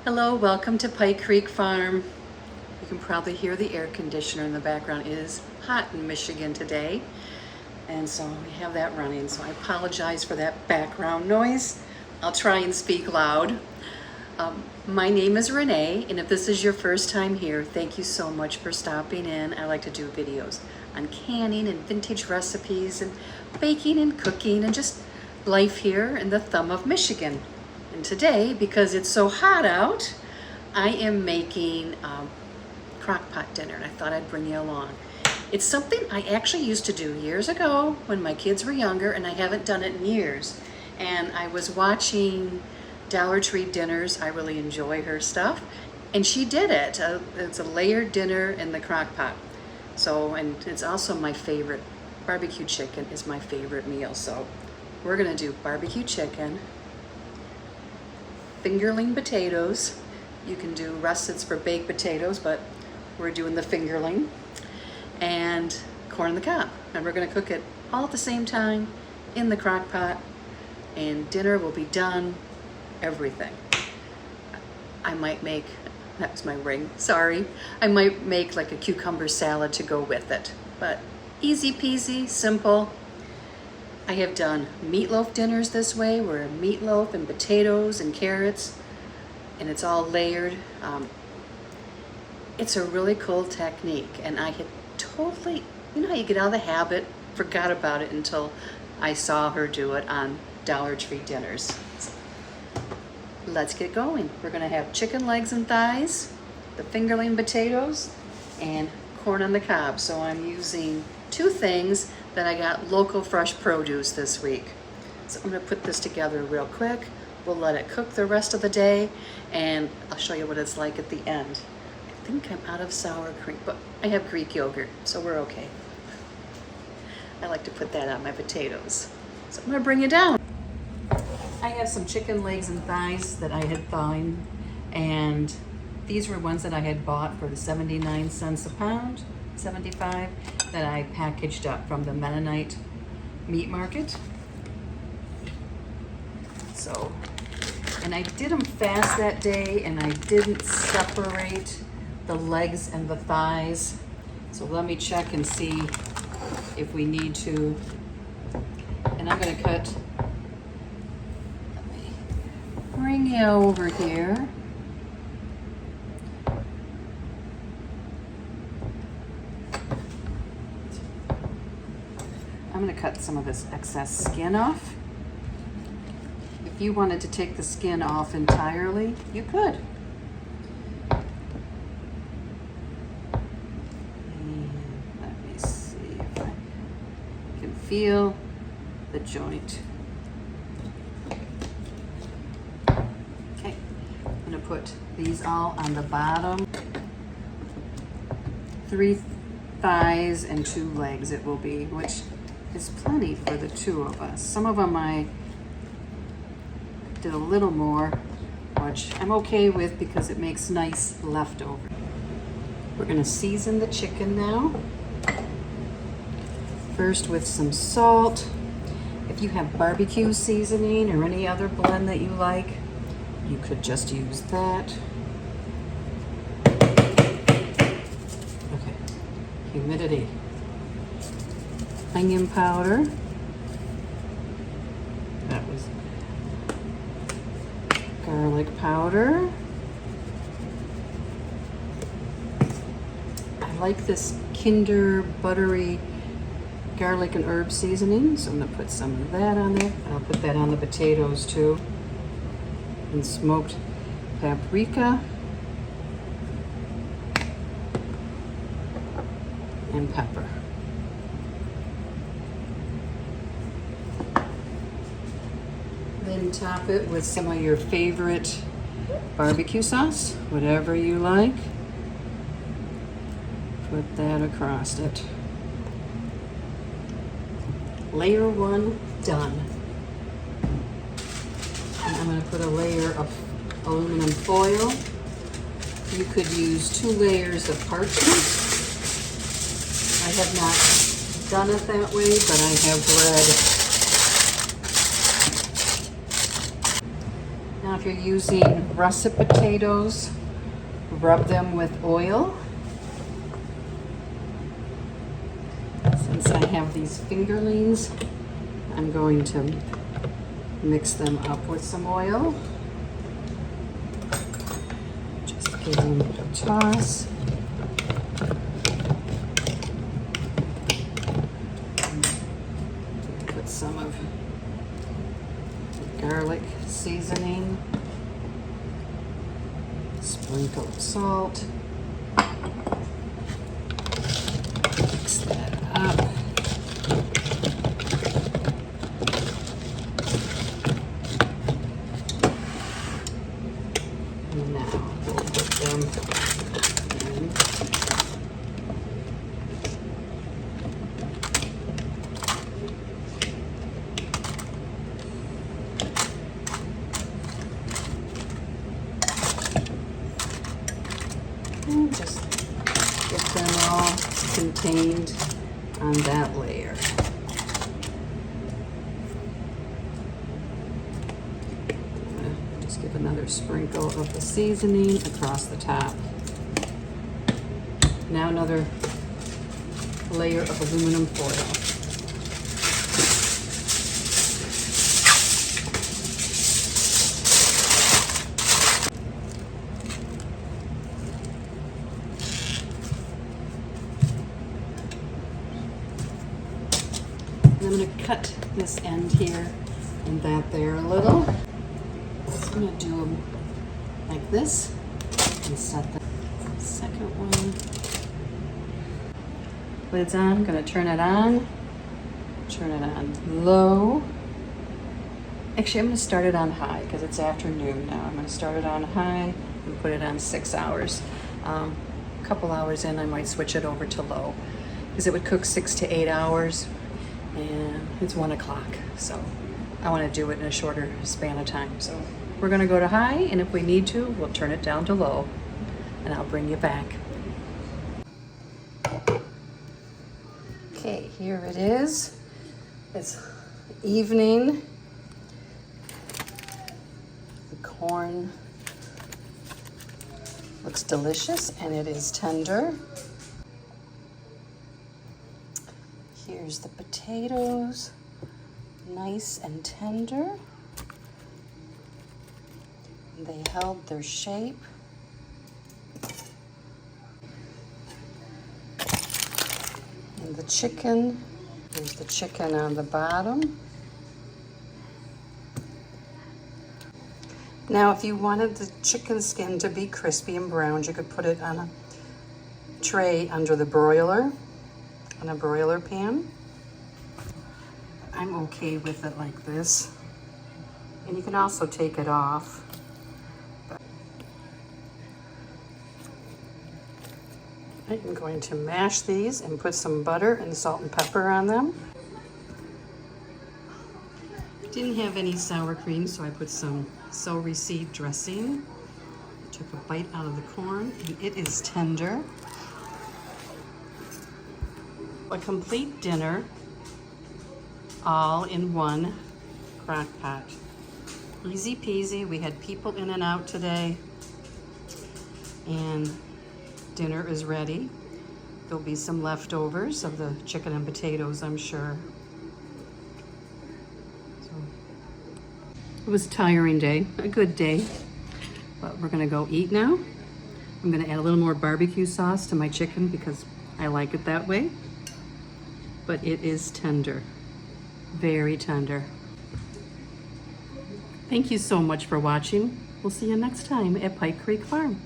Hello, welcome to Pike Creek Farm. You can probably hear the air conditioner in the background. It is hot in Michigan today, and so we have that running, so I apologize for that background noise. I'll try and speak loud. My name is Renee, and if this is your first time here, thank you so much for stopping in. I like to do videos on canning and vintage recipes and baking and cooking and just life here in the thumb of Michigan. And today, because it's so hot out, I am making Crockpot dinner, and I thought I'd bring you along. It's something I actually used to do years ago when my kids were younger, and I haven't done it in years. And I was watching Dollar Tree dinners. I really enjoy her stuff, and she did it. It's a layered dinner in the Crockpot. So, and it's also my favorite. Barbecue chicken is my favorite meal. So we're gonna do barbecue chicken, fingerling potatoes. You can do russets for baked potatoes, but we're doing the fingerling, and corn on the cob. And we're gonna cook it all at the same time in the crock pot, and dinner will be done, everything. I might make, that was my ring, sorry. I might make like a cucumber salad to go with it, but easy peasy, simple. I have done meatloaf dinners this way, where meatloaf and potatoes and carrots, and it's all layered. It's a really cool technique, and I had totally, you know how you get out of the habit, forgot about it until I saw her do it on Dollar Tree dinners. Let's get going. We're gonna have chicken legs and thighs, the fingerling potatoes, and corn on the cob. So I'm using two things that I got local fresh produce this week. So I'm gonna put this together real quick. We'll let it cook the rest of the day, and I'll show you what it's like at the end. I think I'm out of sour cream, but I have Greek yogurt, so we're okay. I like to put that on my potatoes. So I'm gonna bring you down. I have some chicken legs and thighs that I had thawed, and these were ones that I had bought for the 79 cents a pound, 75, that I packaged up from the Mennonite meat market. So, and I did them fast that day, and I didn't separate the legs and the thighs. So let me check and see if we need to. And I'm gonna cut, let me bring you over here. I'm gonna cut some of this excess skin off. If you wanted to take the skin off entirely, you could. And let me see if I can feel the joint. Okay, I'm gonna put these all on the bottom. 3 thighs and 2 legs it will be, which is plenty for the 2 of us. Some of them I did a little more, which I'm okay with because it makes nice leftover. We're gonna season the chicken now. First with some salt. If you have barbecue seasoning or any other blend that you like, you could just use that. Okay, humidity. Onion powder. That was garlic powder. I like this Kinder buttery garlic and herb seasoning, so I'm gonna put some of that on there. I'll put that on the potatoes too. And smoked paprika and pepper. Then top it with some of your favorite barbecue sauce, whatever you like. Put that across it. Layer 1 done. And I'm going to put a layer of aluminum foil. You could use 2 layers of parchment. I have not done it that way, but I have read. Now if you're using russet potatoes, rub them with oil. Since I have these fingerlings, I'm going to mix them up with some oil. Just give them a toss. Put some of the garlic seasoning, sprinkle of salt. Mix that up. And now we'll put them in. And just get them all contained on that layer. Just give another sprinkle of the seasoning across the top. Now another layer of aluminum foil. I'm going to cut this end here and that there a little. I'm going to do them like this and set the second one. Lid's on. I'm going to turn it on low. Actually, I'm going to start it on high because it's afternoon now. I'm going to start it on high and put it on 6 hours. A couple hours in, I might switch it over to low because it would cook 6 to 8 hours. And it's 1 o'clock, so I want to do it in a shorter span of time. So we're going to go to high, and if we need to, we'll turn it down to low, and I'll bring you back. Okay, here it is. It's evening. The corn looks delicious, and it is tender. Here's the potatoes, nice and tender. They held their shape. And the chicken, here's the chicken on the bottom. Now, if you wanted the chicken skin to be crispy and browned, you could put it on a tray under the broiler. On a broiler pan. I'm okay with it like this. And you can also take it off. I'm going to mash these and put some butter and salt and pepper on them. Didn't have any sour cream, so I put some celery seed dressing. Took a bite out of the corn, and it is tender. A complete dinner, all in one crock pot. Easy peasy. We had people in and out today, and dinner is ready. There'll be some leftovers of the chicken and potatoes, I'm sure. So, it was a tiring day, a good day, but we're gonna go eat now. I'm gonna add a little more barbecue sauce to my chicken because I like it that way. But it is tender, very tender. Thank you so much for watching. We'll see you next time at Pike Creek Farm.